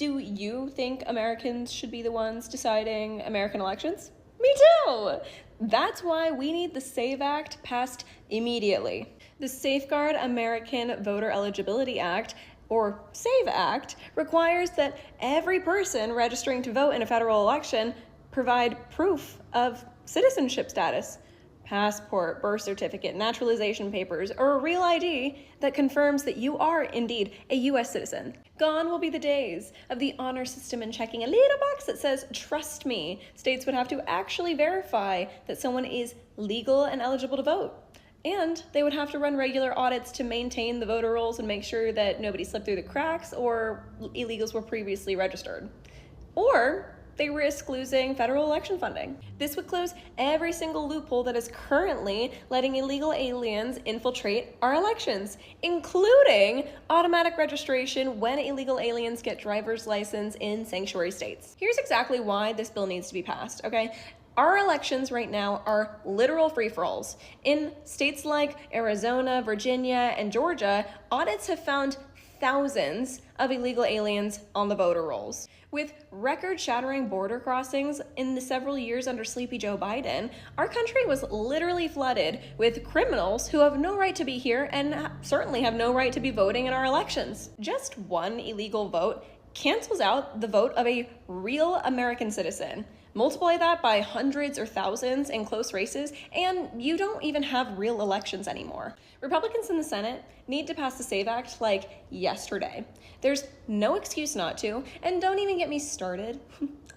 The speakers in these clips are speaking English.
Do you think Americans should be the ones deciding American elections? Me too! That's why we need the SAVE Act passed immediately. The Safeguard American Voter Eligibility Act, or SAVE Act, requires that every person registering to vote in a federal election provide proof of citizenship status. Passport, birth certificate, naturalization papers, or a real ID that confirms that you are indeed a US citizen. Gone will be the days of the honor system and checking a little box that says, trust me. States would have to actually verify that someone is legal and eligible to vote. And they would have to run regular audits to maintain the voter rolls and make sure that nobody slipped through the cracks or illegals were previously registered. Or they risk losing federal election funding. This would close every single loophole that is currently letting illegal aliens infiltrate our elections, including automatic registration when illegal aliens get driver's license in sanctuary states. Here's exactly why this bill needs to be passed, okay? Our elections right now are literal free-for-alls. In states like Arizona, Virginia, and Georgia, audits have found thousands of illegal aliens on the voter rolls. With record-shattering border crossings in the several years under Sleepy Joe Biden, our country was literally flooded with criminals who have no right to be here and certainly have no right to be voting in our elections. Just one illegal vote cancels out the vote of a real American citizen. Multiply that by hundreds or thousands in close races, and you don't even have real elections anymore. Republicans in the Senate need to pass the SAVE Act like yesterday. There's no excuse not to, and don't even get me started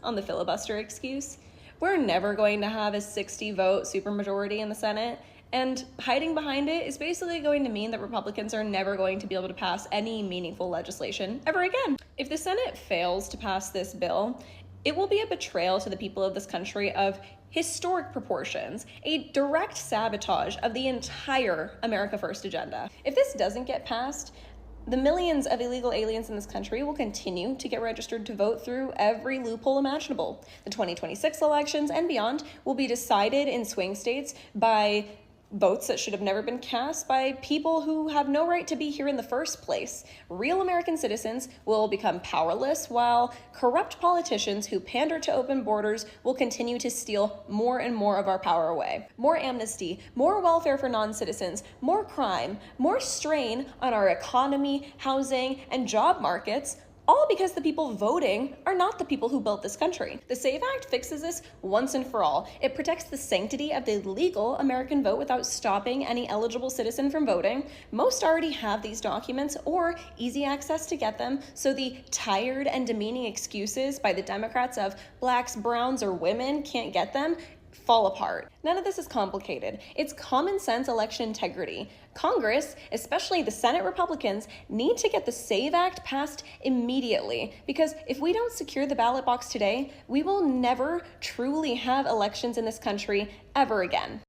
on the filibuster excuse. We're never going to have a 60-vote supermajority in the Senate, and hiding behind it is basically going to mean that Republicans are never going to be able to pass any meaningful legislation ever again. If the Senate fails to pass this bill, it will be a betrayal to the people of this country of historic proportions, a direct sabotage of the entire America First agenda. If this doesn't get passed, the millions of illegal aliens in this country will continue to get registered to vote through every loophole imaginable. The 2026 elections and beyond will be decided in swing states by votes that should have never been cast by people who have no right to be here in the first place. Real American citizens will become powerless, while corrupt politicians who pander to open borders will continue to steal more and more of our power away. More amnesty, more welfare for non-citizens, more crime, more strain on our economy, housing, and job markets, all because the people voting are not the people who built this country. The SAVE Act fixes this once and for all. It protects the sanctity of the legal American vote without stopping any eligible citizen from voting. Most already have these documents or easy access to get them, so the tired and demeaning excuses by the Democrats of blacks, browns, or women can't get them fall apart. None of this is complicated. It's common sense election integrity. Congress, especially the Senate Republicans, need to get the SAVE Act passed immediately, because if we don't secure the ballot box today, we will never truly have elections in this country ever again.